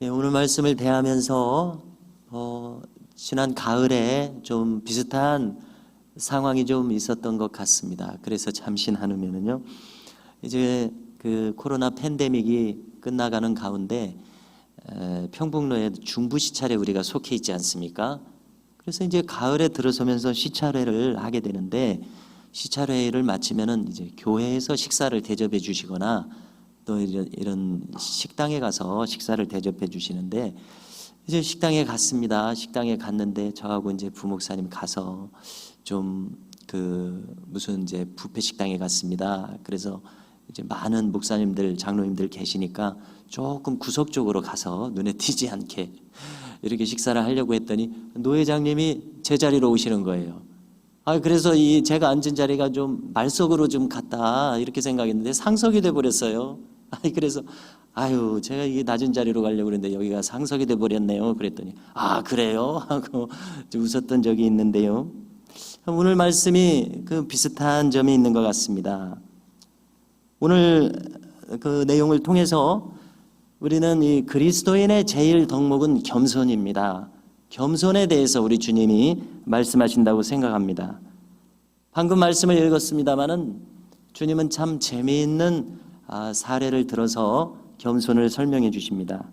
예, 오늘 말씀을 대하면서 지난 가을에 좀 비슷한 상황이 좀 있었던 것 같습니다. 그래서 잠시 나누면은요, 이제 그 코로나 팬데믹이 끝나가는 가운데 평북로에 중부 시찰에 우리가 속해 있지 않습니까? 그래서 이제 가을에 들어서면서 시찰회를 하게 되는데, 시찰회를 마치면은 이제 교회에서 식사를 대접해 주시거나 또 이런 식당에 가서 식사를 대접해 주시는데, 이제 식당에 갔습니다. 식당에 갔는데 저하고 이제 부목사님 가서 좀 무슨 이제 뷔페 식당에 갔습니다. 그래서 이제 많은 목사님들, 장로님들 계시니까 조금 구석적으로 가서 눈에 띄지 않게 이렇게 식사를 하려고 했더니 노 회장님이 제 자리로 오시는 거예요. 그래서 제가 앉은 자리가 좀 말석으로 좀 갔다 이렇게 생각했는데 상석이 돼 버렸어요. 그래서 제가 이 낮은 자리로 가려고 그랬는데 여기가 상석이 돼 버렸네요. 그랬더니 그래요? 하고 좀 웃었던 적이 있는데요. 오늘 말씀이 그 비슷한 점이 있는 것 같습니다. 오늘 그 내용을 통해서 우리는 이 그리스도인의 제일 덕목은 겸손입니다. 겸손에 대해서 우리 주님이 말씀하신다고 생각합니다. 방금 말씀을 읽었습니다마는 주님은 참 재미있는 사례를 들어서 겸손을 설명해 주십니다.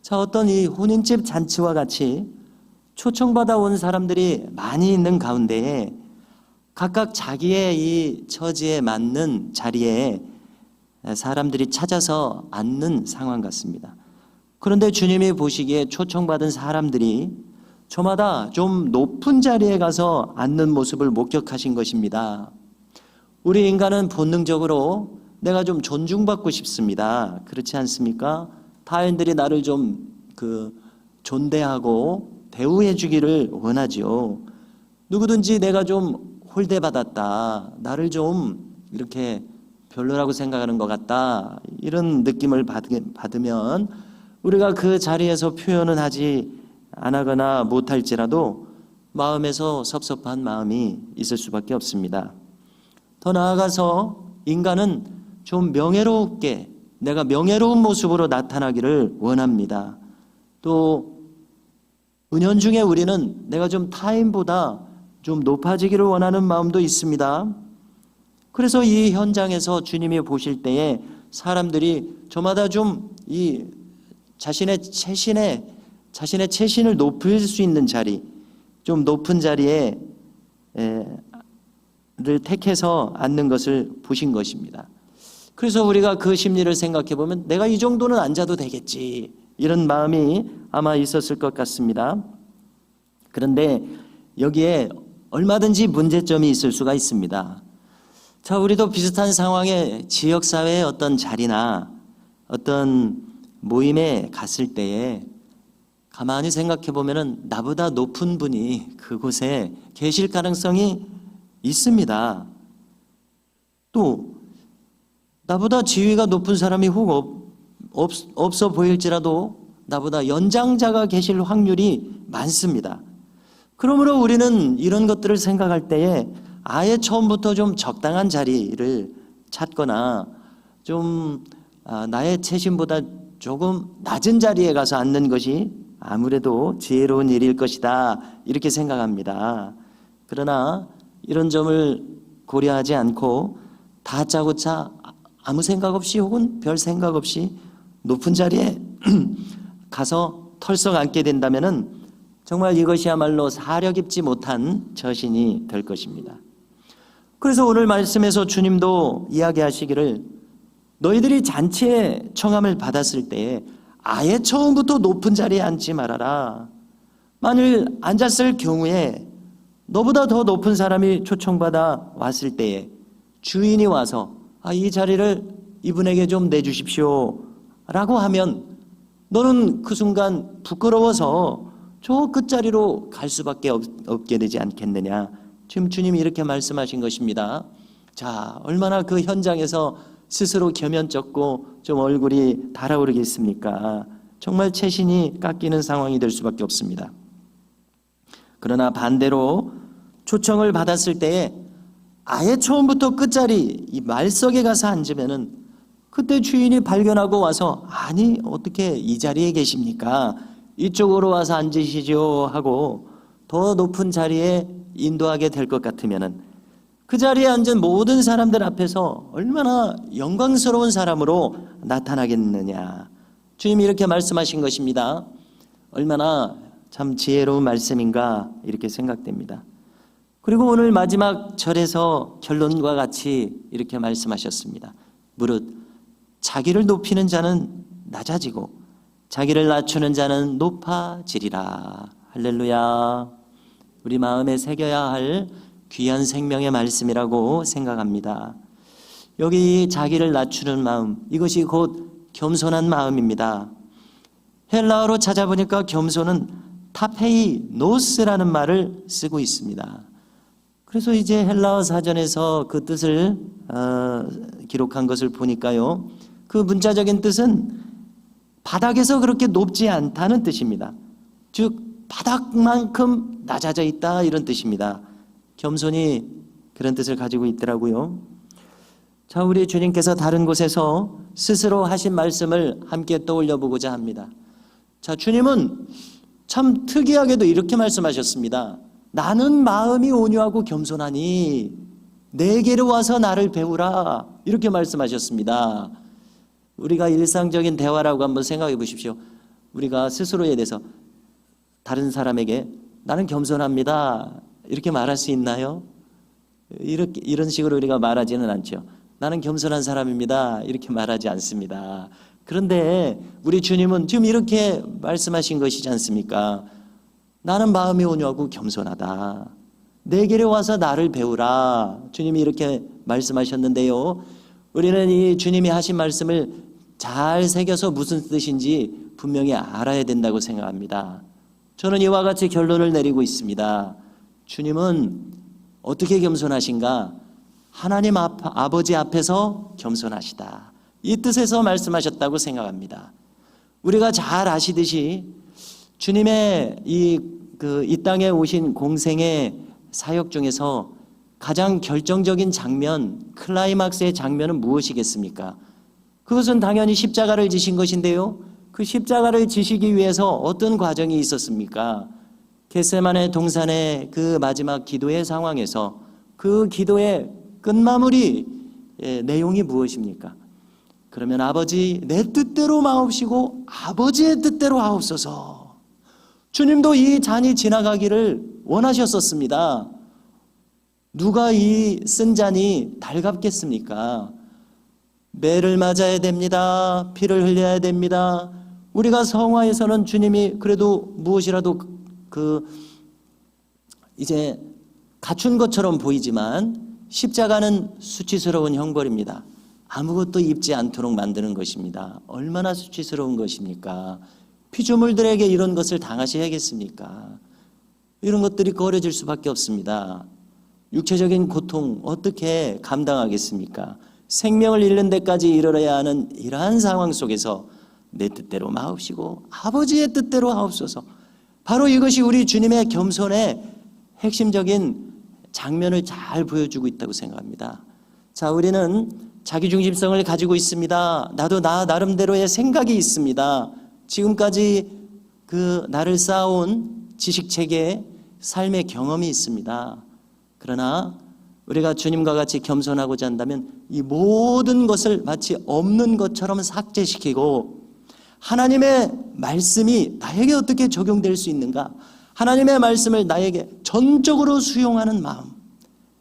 자, 어떤 이 혼인집 잔치와 같이 초청받아 온 사람들이 많이 있는 가운데에 각각 자기의 이 처지에 맞는 자리에 사람들이 찾아서 앉는 상황 같습니다. 그런데 주님이 보시기에 초청받은 사람들이 저마다 좀 높은 자리에 가서 앉는 모습을 목격하신 것입니다. 우리 인간은 본능적으로 내가 좀 존중받고 싶습니다. 그렇지 않습니까? 타인들이 나를 좀 존대하고 대우해 주기를 원하죠. 누구든지 내가 좀 홀대받았다, 나를 좀 이렇게 별로라고 생각하는 것 같다, 이런 느낌을 받으면 우리가 그 자리에서 표현은 하지 않거나 못할지라도 마음에서 섭섭한 마음이 있을 수밖에 없습니다. 더 나아가서 인간은 좀 명예롭게, 내가 명예로운 모습으로 나타나기를 원합니다. 또 은연중에 우리는 내가 좀 타인보다 좀 높아지기를 원하는 마음도 있습니다. 그래서 이 현장에서 주님이 보실 때에 사람들이 저마다 좀 이 자신의 체신을 높일 수 있는 자리, 좀 높은 자리에 를 택해서 앉는 것을 보신 것입니다. 그래서 우리가 그 심리를 생각해 보면 내가 이 정도는 앉아도 되겠지, 이런 마음이 아마 있었을 것 같습니다. 그런데 여기에 얼마든지 문제점이 있을 수가 있습니다. 자, 우리도 비슷한 상황에 지역사회의 어떤 자리나 어떤 모임에 갔을 때에 가만히 생각해 보면은 나보다 높은 분이 그곳에 계실 가능성이 있습니다. 또 나보다 지위가 높은 사람이 혹 없어 보일지라도 나보다 연장자가 계실 확률이 많습니다. 그러므로 우리는 이런 것들을 생각할 때에 아예 처음부터 좀 적당한 자리를 찾거나 좀 나의 체신보다 조금 낮은 자리에 가서 앉는 것이 아무래도 지혜로운 일일 것이다, 이렇게 생각합니다. 그러나 이런 점을 고려하지 않고 다짜고짜 아무 생각 없이 혹은 별 생각 없이 높은 자리에 가서 털썩 앉게 된다면은 정말 이것이야말로 사려 깊지 못한 처신이 될 것입니다. 그래서 오늘 말씀에서 주님도 이야기하시기를 너희들이 잔치에 청함을 받았을 때에 아예 처음부터 높은 자리에 앉지 말아라. 만일 앉았을 경우에 너보다 더 높은 사람이 초청받아 왔을 때에 주인이 와서 이 자리를 이분에게 좀 내주십시오 라고 하면 너는 그 순간 부끄러워서 저 끝자리로 갈 수밖에 없게 되지 않겠느냐. 지금 주님이 이렇게 말씀하신 것입니다. 자, 얼마나 그 현장에서 스스로 겸연쩍고 좀 얼굴이 달아오르겠습니까? 정말 체신이 깎이는 상황이 될 수밖에 없습니다. 그러나 반대로 초청을 받았을 때에 아예 처음부터 끝자리 이 말석에 가서 앉으면은 그때 주인이 발견하고 와서 아니 어떻게 이 자리에 계십니까? 이쪽으로 와서 앉으시죠 하고 더 높은 자리에 인도하게 될 것 같으면은 그 자리에 앉은 모든 사람들 앞에서 얼마나 영광스러운 사람으로 나타나겠느냐. 주님이 이렇게 말씀하신 것입니다. 얼마나 참 지혜로운 말씀인가 이렇게 생각됩니다. 그리고 오늘 마지막 절에서 결론과 같이 이렇게 말씀하셨습니다. 무릇 자기를 높이는 자는 낮아지고 자기를 낮추는 자는 높아지리라. 할렐루야. 우리 마음에 새겨야 할 귀한 생명의 말씀이라고 생각합니다. 여기 자기를 낮추는 마음, 이것이 곧 겸손한 마음입니다. 헬라어로 찾아보니까 겸손은 타페이노스라는 말을 쓰고 있습니다. 그래서 이제 헬라어 사전에서 그 뜻을 기록한 것을 보니까요, 그 문자적인 뜻은 바닥에서 그렇게 높지 않다는 뜻입니다. 즉 바닥만큼 낮아져 있다 이런 뜻입니다. 겸손이 그런 뜻을 가지고 있더라고요. 자, 우리 주님께서 다른 곳에서 스스로 하신 말씀을 함께 떠올려 보고자 합니다. 자, 주님은 참 특이하게도 이렇게 말씀하셨습니다. 나는 마음이 온유하고 겸손하니 내게로 와서 나를 배우라. 이렇게 말씀하셨습니다. 우리가 일상적인 대화라고 한번 생각해 보십시오. 우리가 스스로에 대해서 다른 사람에게 나는 겸손합니다. 이렇게 말할 수 있나요? 이런 식으로 우리가 말하지는 않죠. 나는 겸손한 사람입니다. 이렇게 말하지 않습니다. 그런데 우리 주님은 지금 이렇게 말씀하신 것이지 않습니까? 나는 마음이 온유하고 겸손하다. 내게로 와서 나를 배우라. 주님이 이렇게 말씀하셨는데요. 우리는 이 주님이 하신 말씀을 잘 새겨서 무슨 뜻인지 분명히 알아야 된다고 생각합니다. 저는 이와 같이 결론을 내리고 있습니다. 주님은 어떻게 겸손하신가? 하나님 아버지 앞에서 겸손하시다. 이 뜻에서 말씀하셨다고 생각합니다. 우리가 잘 아시듯이 주님의 이 땅에 오신 공생의 사역 중에서 가장 결정적인 장면, 클라이막스의 장면은 무엇이겠습니까? 그것은 당연히 십자가를 지신 것인데요. 그 십자가를 지시기 위해서 어떤 과정이 있었습니까? 겟세마네 동산의 그 마지막 기도의 상황에서 그 기도의 끝마무리 내용이 무엇입니까? 그러면 아버지 내 뜻대로 마옵시고 아버지의 뜻대로 하옵소서. 주님도 이 잔이 지나가기를 원하셨었습니다. 누가 이 쓴 잔이 달갑겠습니까? 매를 맞아야 됩니다. 피를 흘려야 됩니다. 우리가 성화에서는 주님이 그래도 무엇이라도 이제 갖춘 것처럼 보이지만 십자가는 수치스러운 형벌입니다. 아무것도 입지 않도록 만드는 것입니다. 얼마나 수치스러운 것입니까? 피조물들에게 이런 것을 당하셔야겠습니까? 이런 것들이 꺼려질 수밖에 없습니다. 육체적인 고통 어떻게 감당하겠습니까? 생명을 잃는 데까지 이르러야 하는 이러한 상황 속에서 내 뜻대로 마옵시고 아버지의 뜻대로 하옵소서. 바로 이것이 우리 주님의 겸손의 핵심적인 장면을 잘 보여주고 있다고 생각합니다. 자, 우리는 자기중심성을 가지고 있습니다. 나도 나 나름대로의 생각이 있습니다. 지금까지 나를 쌓아온 지식체계, 삶의 경험이 있습니다. 그러나 우리가 주님과 같이 겸손하고자 한다면 이 모든 것을 마치 없는 것처럼 삭제시키고 하나님의 말씀이 나에게 어떻게 적용될 수 있는가? 하나님의 말씀을 나에게 전적으로 수용하는 마음.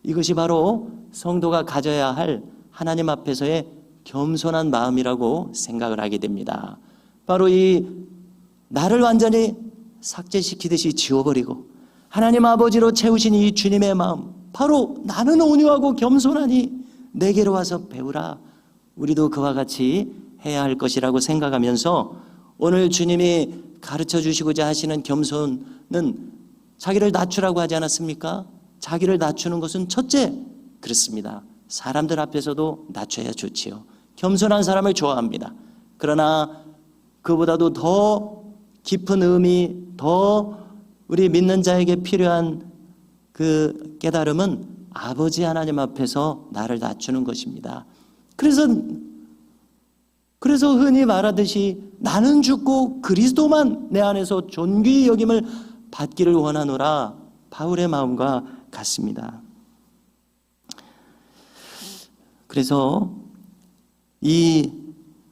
이것이 바로 성도가 가져야 할 하나님 앞에서의 겸손한 마음이라고 생각을 하게 됩니다. 바로 이 나를 완전히 삭제시키듯이 지워버리고 하나님 아버지로 채우신 이 주님의 마음, 바로 나는 온유하고 겸손하니 내게로 와서 배우라. 우리도 그와 같이 해야 할 것이라고 생각하면서 오늘 주님이 가르쳐 주시고자 하시는 겸손은 자기를 낮추라고 하지 않았습니까? 자기를 낮추는 것은 첫째, 그렇습니다. 사람들 앞에서도 낮춰야 좋지요. 겸손한 사람을 좋아합니다. 그러나 그보다도 더 깊은 의미, 더 우리 믿는 자에게 필요한 그 깨달음은 아버지 하나님 앞에서 나를 낮추는 것입니다. 그래서 그래서 흔히 말하듯이 나는 죽고 그리스도만 내 안에서 존귀히 여김을 받기를 원하노라, 바울의 마음과 같습니다. 그래서 이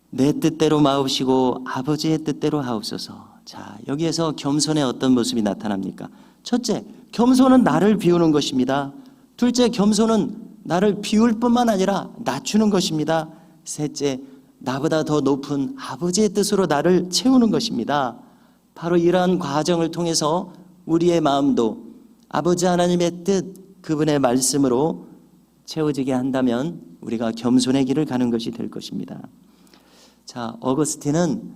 내 뜻대로 마옵시고 아버지의 뜻대로 하옵소서. 자, 여기에서 겸손의 어떤 모습이 나타납니까? 첫째, 겸손은 나를 비우는 것입니다. 둘째, 겸손은 나를 비울 뿐만 아니라 낮추는 것입니다. 셋째, 나보다 더 높은 아버지의 뜻으로 나를 채우는 것입니다. 바로 이러한 과정을 통해서 우리의 마음도 아버지 하나님의 뜻, 그분의 말씀으로 채워지게 한다면 우리가 겸손의 길을 가는 것이 될 것입니다. 자, 어거스틴은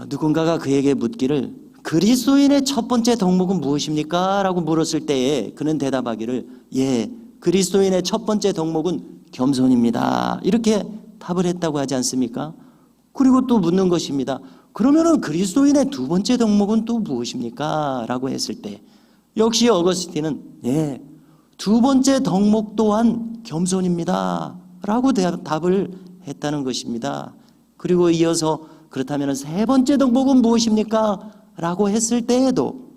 누군가가 그에게 묻기를 그리스도인의 첫 번째 덕목은 무엇입니까? 라고 물었을 때에 그는 대답하기를 예, 그리스도인의 첫 번째 덕목은 겸손입니다. 이렇게 답을 했다고 하지 않습니까? 그리고 또 묻는 것입니다. 그러면은 그리스도인의 두 번째 덕목은 또 무엇입니까? 라고 했을 때 역시 어거스틴은 예, 두 번째 덕목 또한 겸손입니다. 라고 답을 했다는 것입니다. 그리고 이어서 그렇다면 세 번째 덕목은 무엇입니까? 라고 했을 때에도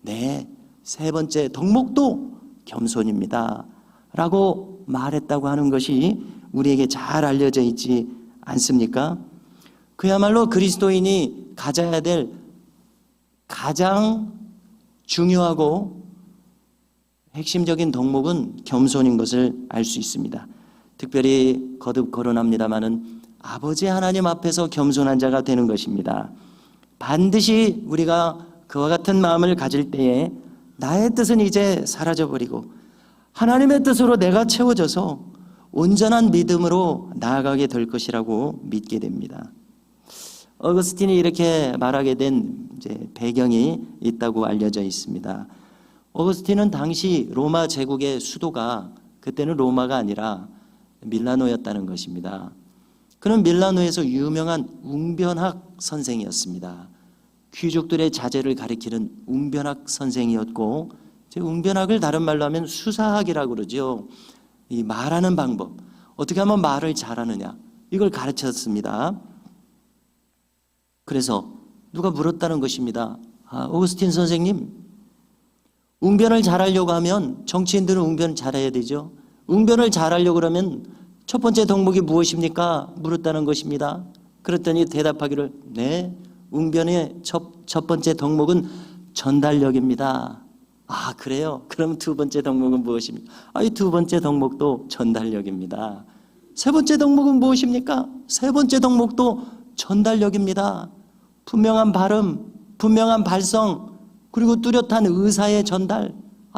네, 세 번째 덕목도 겸손입니다. 라고 말했다고 하는 것이 우리에게 잘 알려져 있지 않습니까? 그야말로 그리스도인이 가져야 될 가장 중요하고 핵심적인 덕목은 겸손인 것을 알 수 있습니다. 특별히 거듭 거론합니다마는 아버지 하나님 앞에서 겸손한 자가 되는 것입니다. 반드시 우리가 그와 같은 마음을 가질 때에 나의 뜻은 이제 사라져버리고 하나님의 뜻으로 내가 채워져서 온전한 믿음으로 나아가게 될 것이라고 믿게 됩니다. 어거스틴이 이렇게 말하게 된 이제 배경이 있다고 알려져 있습니다. 어거스틴은 당시 로마 제국의 수도가 그때는 로마가 아니라 밀라노였다는 것입니다. 그는 밀라노에서 유명한 웅변학 선생이었습니다. 귀족들의 자제를 가리키는 웅변학 선생이었고, 웅변학을 다른 말로 하면 수사학이라고 그러죠. 이 말하는 방법, 어떻게 하면 말을 잘하느냐, 이걸 가르쳤습니다. 그래서 누가 물었다는 것입니다. 오거스틴 선생님, 웅변을 잘하려고 하면 정치인들은 웅변을 잘해야 되죠. 웅변을 잘하려고 그러면 첫 번째 덕목이 무엇입니까? 물었다는 것입니다. 그랬더니 대답하기를 네, 웅변의 첫 번째 덕목은 전달력입니다. 아, 그래요? 그럼 두 번째 덕목은 무엇입니까? 이 두 번째 덕목도 전달력입니다. 세 번째 덕목은 무엇입니까? 세 번째 덕목도 전달력입니다. 분명한 발음, 분명한 발성, 그리고 뚜렷한 의사의 전달,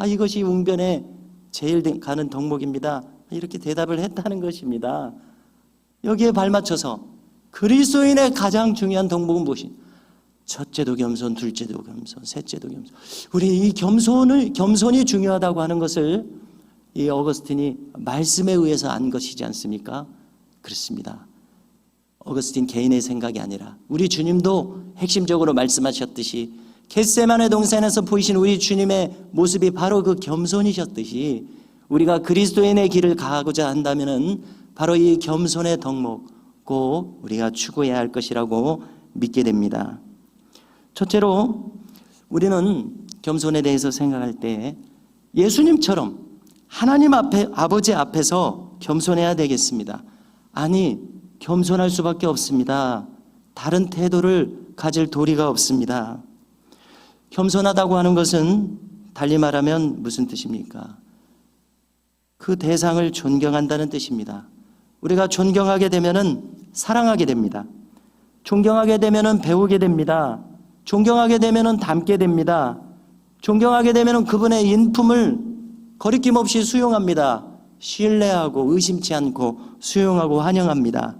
이것이 웅변의 제일 가는 덕목입니다. 이렇게 대답을 했다는 것입니다. 여기에 발맞춰서 그리스도인의 가장 중요한 덕목은 무엇입니까? 첫째도 겸손, 둘째도 겸손, 셋째도 겸손. 우리 이 겸손이 중요하다고 하는 것을 이 어거스틴이 말씀에 의해서 안 것이지 않습니까? 그렇습니다. 어거스틴 개인의 생각이 아니라 우리 주님도 핵심적으로 말씀하셨듯이 겟세마네 동산에서 보이신 우리 주님의 모습이 바로 그 겸손이셨듯이 우리가 그리스도인의 길을 가고자 한다면은 바로 이 겸손의 덕목 꼭 우리가 추구해야 할 것이라고 믿게 됩니다. 첫째로 우리는 겸손에 대해서 생각할 때 예수님처럼 하나님 앞에, 아버지 앞에서 겸손해야 되겠습니다. 아니, 겸손할 수밖에 없습니다. 다른 태도를 가질 도리가 없습니다. 겸손하다고 하는 것은 달리 말하면 무슨 뜻입니까? 그 대상을 존경한다는 뜻입니다. 우리가 존경하게 되면은 사랑하게 됩니다. 존경하게 되면은 배우게 됩니다. 존경하게 되면은 닮게 됩니다. 존경하게 되면은 그분의 인품을 거리낌 없이 수용합니다. 신뢰하고 의심치 않고 수용하고 환영합니다.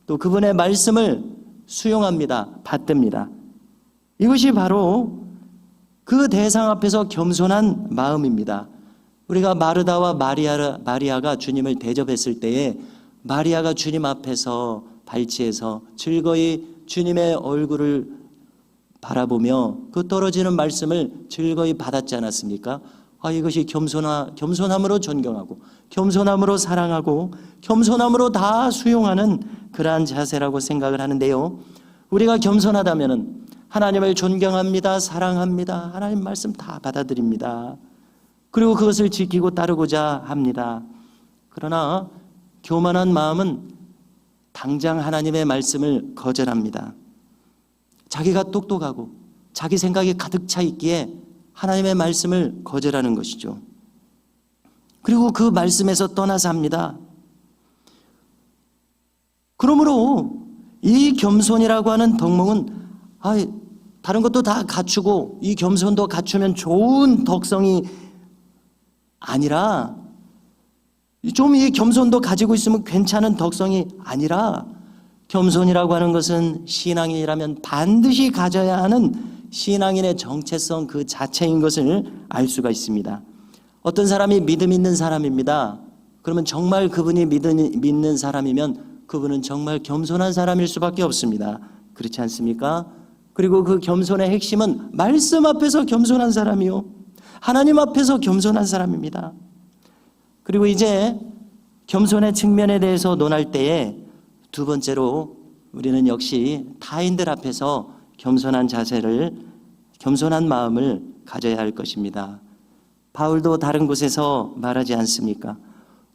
또 그분의 말씀을 수용합니다. 받듭니다. 이것이 바로 그 대상 앞에서 겸손한 마음입니다. 우리가 마르다와 마리아가 주님을 대접했을 때에 마리아가 주님 앞에서 발치해서 즐거이 주님의 얼굴을 바라보며 그 떨어지는 말씀을 즐거이 받았지 않았습니까? 이것이 겸손함으로 존경하고 겸손함으로 사랑하고 겸손함으로 다 수용하는 그러한 자세라고 생각을 하는데요. 우리가 겸손하다면 하나님을 존경합니다. 사랑합니다. 하나님 말씀 다 받아들입니다. 그리고 그것을 지키고 따르고자 합니다. 그러나 교만한 마음은 당장 하나님의 말씀을 거절합니다. 자기가 똑똑하고 자기 생각이 가득 차 있기에 하나님의 말씀을 거절하는 것이죠. 그리고 그 말씀에서 떠나서 합니다. 그러므로 이 겸손이라고 하는 덕목은 다른 것도 다 갖추고 이 겸손도 갖추면 좋은 덕성이 아니라, 좀 이 겸손도 가지고 있으면 괜찮은 덕성이 아니라, 겸손이라고 하는 것은 신앙인이라면 반드시 가져야 하는 신앙인의 정체성 그 자체인 것을 알 수가 있습니다. 어떤 사람이 믿음 있는 사람입니다. 그러면 정말 그분이 믿는 사람이면 그분은 정말 겸손한 사람일 수밖에 없습니다. 그렇지 않습니까? 그리고 그 겸손의 핵심은 말씀 앞에서 겸손한 사람이요, 하나님 앞에서 겸손한 사람입니다. 그리고 이제 겸손의 측면에 대해서 논할 때에 두 번째로 우리는 역시 타인들 앞에서 겸손한 자세를, 겸손한 마음을 가져야 할 것입니다. 바울도 다른 곳에서 말하지 않습니까?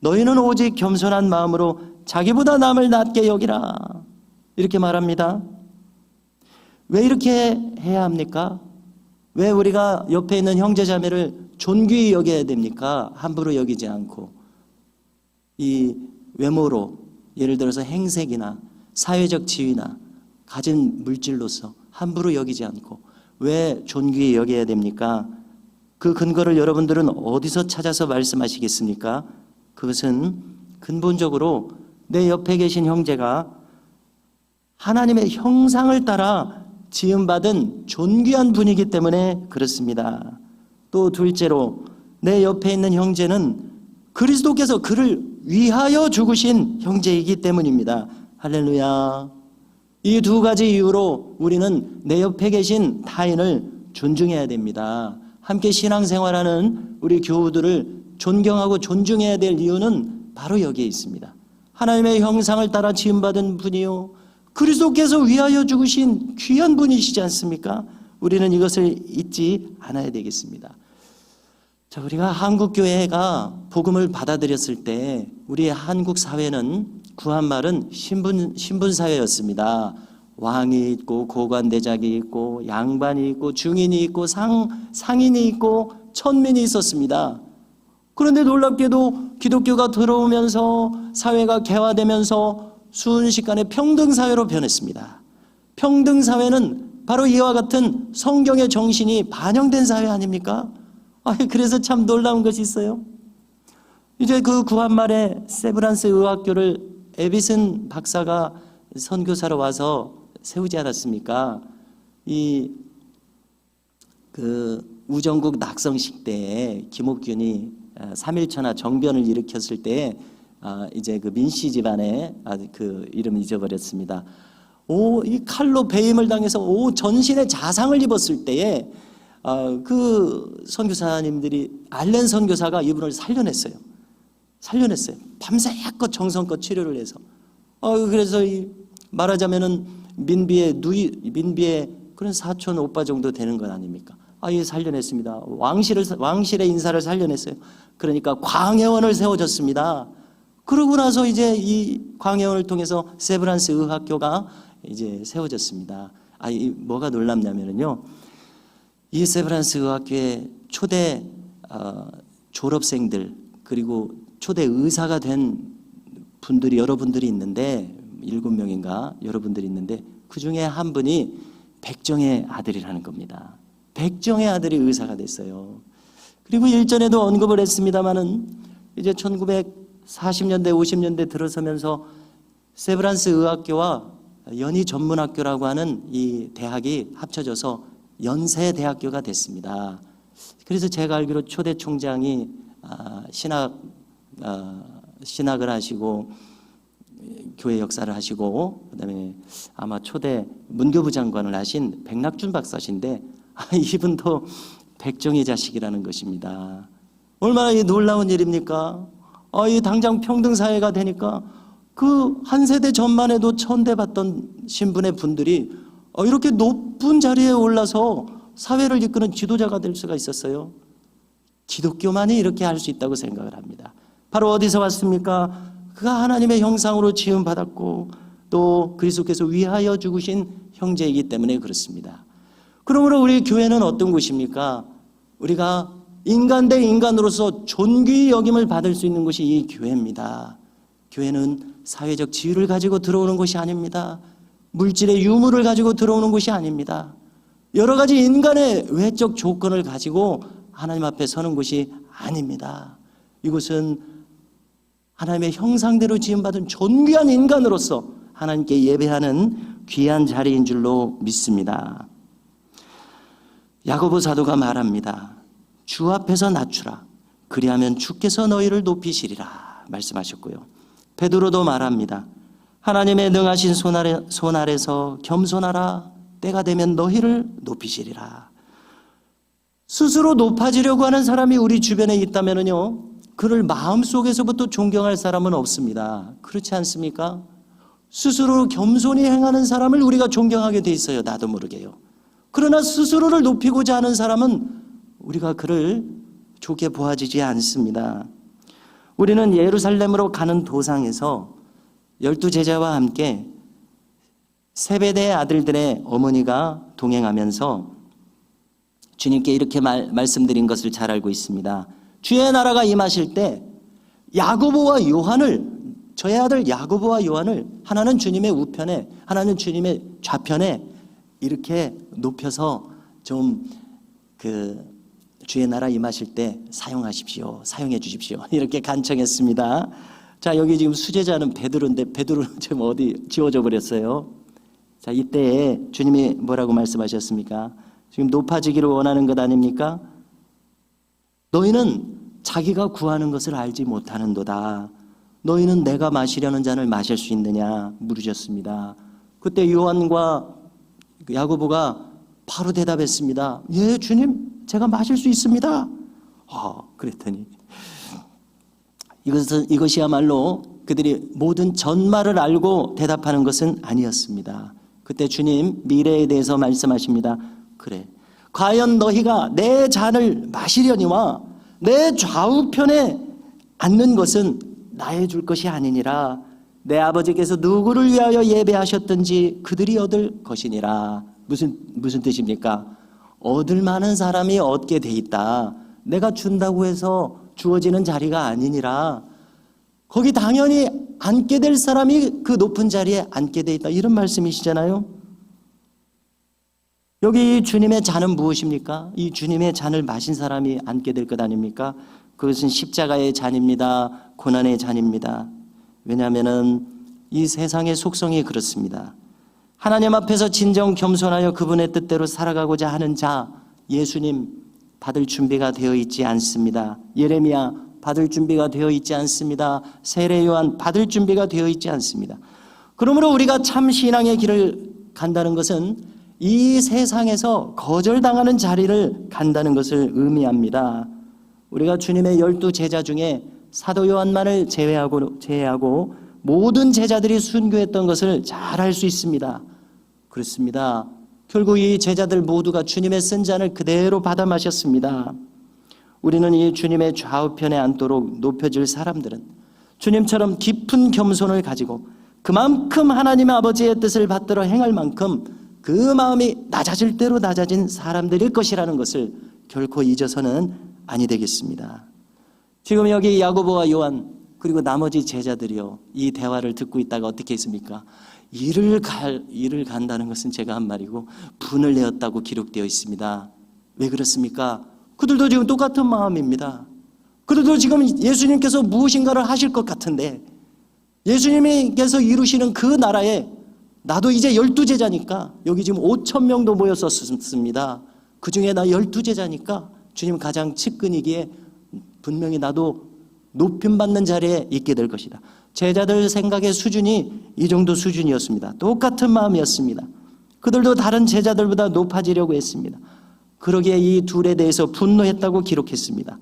너희는 오직 겸손한 마음으로 자기보다 남을 낮게 여기라, 이렇게 말합니다. 왜 이렇게 해야 합니까? 왜 우리가 옆에 있는 형제자매를 존귀히 여겨야 됩니까? 함부로 여기지 않고, 이 외모로, 예를 들어서 행색이나 사회적 지위나 가진 물질로서 함부로 여기지 않고 왜 존귀히 여겨야 됩니까? 그 근거를 여러분들은 어디서 찾아서 말씀하시겠습니까? 그것은 근본적으로 내 옆에 계신 형제가 하나님의 형상을 따라 지음받은 존귀한 분이기 때문에 그렇습니다. 또 둘째로, 내 옆에 있는 형제는 그리스도께서 그를 위하여 죽으신 형제이기 때문입니다. 할렐루야. 이 두 가지 이유로 우리는 내 옆에 계신 타인을 존중해야 됩니다. 함께 신앙생활하는 우리 교우들을 존경하고 존중해야 될 이유는 바로 여기에 있습니다. 하나님의 형상을 따라 지음받은 분이요, 그리스도께서 위하여 죽으신 귀한 분이시지 않습니까? 우리는 이것을 잊지 않아야 되겠습니다. 자, 우리가 한국교회가 복음을 받아들였을 때 우리의 한국 사회는 구한말은 신분사회였습니다. 왕이 있고 고관대작이 있고 양반이 있고 중인이 있고 상인이 있고 천민이 있었습니다. 그런데 놀랍게도 기독교가 들어오면서 사회가 개화되면서 순식간에 평등사회로 변했습니다. 평등사회는 바로 이와 같은 성경의 정신이 반영된 사회 아닙니까? 그래서 참 놀라운 것이 있어요. 이제 그 구한말에 세브란스 의학교를 에비슨 박사가 선교사로 와서 세우지 않았습니까? 우정국 낙성식 때에 김옥균이 3.1천하 정변을 일으켰을 때 이제 그 민씨 집안의 그 이름 잊어버렸습니다. 이 칼로 배임을 당해서 전신에 자상을 입었을 때에 그 선교사님들이, 알렌 선교사가 이분을 살려냈어요. 밤새껏 정성껏 치료를 해서. 그래서 말하자면은 민비의 그런 사촌 오빠 정도 되는 건 아닙니까? 살려냈습니다. 왕실의 인사를 살려냈어요. 그러니까 광해원을 세워줬습니다. 그러고 나서 이제 이 광해원을 통해서 세브란스 의학교가 이제 세워졌습니다. 뭐가 놀랍냐면요, 이 세브란스 의학교의 초대 졸업생들, 그리고 초대 의사가 된 분들이 여러분들이 있는데, 7명인가 여러분들이 있는데, 그 중에 한 분이 백정의 아들이라는 겁니다. 백정의 아들이 의사가 됐어요. 그리고 일전에도 언급을 했습니다마는 이제 1940년대 50년대 들어서면서 세브란스 의학교와 연희전문학교라고 하는 이 대학이 합쳐져서 연세대학교가 됐습니다. 그래서 제가 알기로 초대 총장이 신학을 하시고 교회 역사를 하시고, 그다음에 아마 초대 문교부 장관을 하신 백낙준 박사신데, 이분도 백정의 자식이라는 것입니다. 얼마나 이 놀라운 일입니까? 이 당장 평등사회가 되니까 그 한 세대 전만 해도 천대받던 신분의 분들이 이렇게 높은 자리에 올라서 사회를 이끄는 지도자가 될 수가 있었어요. 기독교만이 이렇게 할 수 있다고 생각을 합니다. 바로 어디서 왔습니까? 그가 하나님의 형상으로 지음받았고 또 그리스도께서 위하여 죽으신 형제이기 때문에 그렇습니다. 그러므로 우리 교회는 어떤 곳입니까? 우리가 인간 대 인간으로서 존귀 여김을 받을 수 있는 곳이 이 교회입니다. 교회는 사회적 지위를 가지고 들어오는 곳이 아닙니다. 물질의 유물을 가지고 들어오는 곳이 아닙니다. 여러 가지 인간의 외적 조건을 가지고 하나님 앞에 서는 곳이 아닙니다. 이곳은 하나님의 형상대로 지음받은 존귀한 인간으로서 하나님께 예배하는 귀한 자리인 줄로 믿습니다. 야고보 사도가 말합니다. 주 앞에서 낮추라. 그리하면 주께서 너희를 높이시리라 말씀하셨고요. 베드로도 말합니다. 하나님의 능하신 손 아래서 겸손하라. 때가 되면 너희를 높이시리라. 스스로 높아지려고 하는 사람이 우리 주변에 있다면요, 그를 마음속에서부터 존경할 사람은 없습니다. 그렇지 않습니까? 스스로 겸손히 행하는 사람을 우리가 존경하게 돼 있어요. 나도 모르게요. 그러나 스스로를 높이고자 하는 사람은 우리가 그를 좋게 보아지지 않습니다. 우리는 예루살렘으로 가는 도상에서 12제자와 함께 세베대의 아들들의 어머니가 동행하면서 주님께 이렇게 말씀드린 것을 잘 알고 있습니다. 주의 나라가 임하실 때 야고보와 요한을, 저의 아들 야고보와 요한을 하나는 주님의 우편에 하나는 주님의 좌편에 이렇게 높여서 좀 주의 나라 임하실 때 사용하십시오. 사용해 주십시오. 이렇게 간청했습니다. 자, 여기 지금 수제자는 베드로인데 베드로는 지금 어디 지워져 버렸어요. 자, 이때에 주님이 뭐라고 말씀하셨습니까? 지금 높아지기를 원하는 것 아닙니까? 너희는 자기가 구하는 것을 알지 못하는도다. 너희는 내가 마시려는 잔을 마실 수 있느냐 물으셨습니다. 그때 요한과 야고보가 바로 대답했습니다. 예, 주님, 제가 마실 수 있습니다. 그랬더니 이것이야말로 그들이 모든 전말을 알고 대답하는 것은 아니었습니다. 그때 주님 미래에 대해서 말씀하십니다. 그래, 과연 너희가 내 잔을 마시려니와 내 좌우편에 앉는 것은 나의 줄 것이 아니니라. 내 아버지께서 누구를 위하여 예배하셨든지 그들이 얻을 것이니라. 무슨 뜻입니까? 얻을 만한 사람이 얻게 돼 있다. 내가 준다고 해서 주어지는 자리가 아니니라. 거기 당연히 앉게 될 사람이 그 높은 자리에 앉게 돼 있다. 이런 말씀이시잖아요. 여기 주님의 잔은 무엇입니까? 이 주님의 잔을 마신 사람이 앉게 될 것 아닙니까? 그것은 십자가의 잔입니다. 고난의 잔입니다. 왜냐하면 이 세상의 속성이 그렇습니다. 하나님 앞에서 진정 겸손하여 그분의 뜻대로 살아가고자 하는 자, 예수님 받을 준비가 되어 있지 않습니다. 예레미야 받을 준비가 되어 있지 않습니다. 세례 요한 받을 준비가 되어 있지 않습니다. 그러므로 우리가 참 신앙의 길을 간다는 것은 이 세상에서 거절당하는 자리를 간다는 것을 의미합니다. 우리가 주님의 12제자 중에 사도 요한만을 제외하고 모든 제자들이 순교했던 것을 잘 알 수 있습니다. 그렇습니다. 결국 이 제자들 모두가 주님의 쓴 잔을 그대로 받아 마셨습니다. 우리는 이 주님의 좌우편에 앉도록 높여질 사람들은 주님처럼 깊은 겸손을 가지고 그만큼 하나님 아버지의 뜻을 받들어 행할 만큼 그 마음이 낮아질 대로 낮아진 사람들일 것이라는 것을 결코 잊어서는 아니 되겠습니다. 지금 여기 야고보와 요한 그리고 나머지 제자들이요, 이 대화를 듣고 있다가 어떻게 했습니까? 이를 간다는 것은 제가 한 말이고 분을 내었다고 기록되어 있습니다. 왜 그렇습니까? 그들도 지금 똑같은 마음입니다. 그들도 지금 예수님께서 무엇인가를 하실 것 같은데, 예수님께서 이루시는 그 나라에 나도 이제 12제자니까, 여기 지금 5,000명도 모였었습니다. 그 중에 나 12제자니까 주님 가장 측근이기에 분명히 나도 높임받는 자리에 있게 될 것이다. 제자들 생각의 수준이 이 정도 수준이었습니다. 똑같은 마음이었습니다. 그들도 다른 제자들보다 높아지려고 했습니다. 그러기에 이 둘에 대해서 분노했다고 기록했습니다.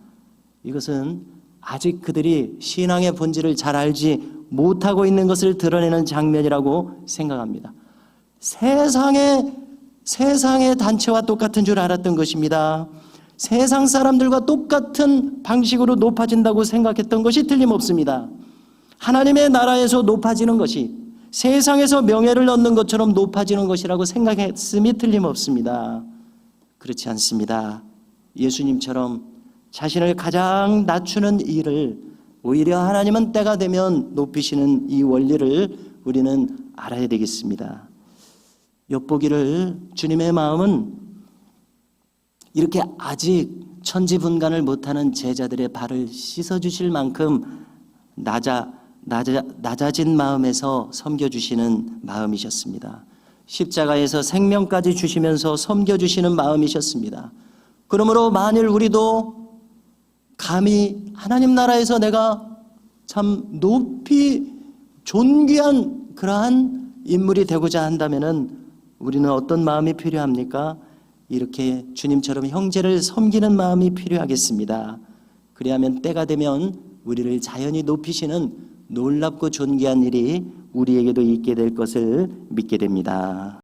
이것은 아직 그들이 신앙의 본질을 잘 알지 못하고 있는 것을 드러내는 장면이라고 생각합니다. 세상의 단체와 똑같은 줄 알았던 것입니다. 세상 사람들과 똑같은 방식으로 높아진다고 생각했던 것이 틀림없습니다. 하나님의 나라에서 높아지는 것이 세상에서 명예를 얻는 것처럼 높아지는 것이라고 생각했음이 틀림없습니다. 그렇지 않습니다. 예수님처럼 자신을 가장 낮추는 일을 오히려 하나님은 때가 되면 높이시는 이 원리를 우리는 알아야 되겠습니다. 엿보기를 주님의 마음은 이렇게 아직 천지분간을 못하는 제자들의 발을 씻어주실 만큼 낮아진 마음에서 섬겨주시는 마음이셨습니다. 십자가에서 생명까지 주시면서 섬겨주시는 마음이셨습니다. 그러므로 만일 우리도 감히 하나님 나라에서 내가 참 높이 존귀한 그러한 인물이 되고자 한다면은 우리는 어떤 마음이 필요합니까? 이렇게 주님처럼 형제를 섬기는 마음이 필요하겠습니다. 그리하면 때가 되면 우리를 자연히 높이시는 놀랍고 존귀한 일이 우리에게도 있게 될 것을 믿게 됩니다.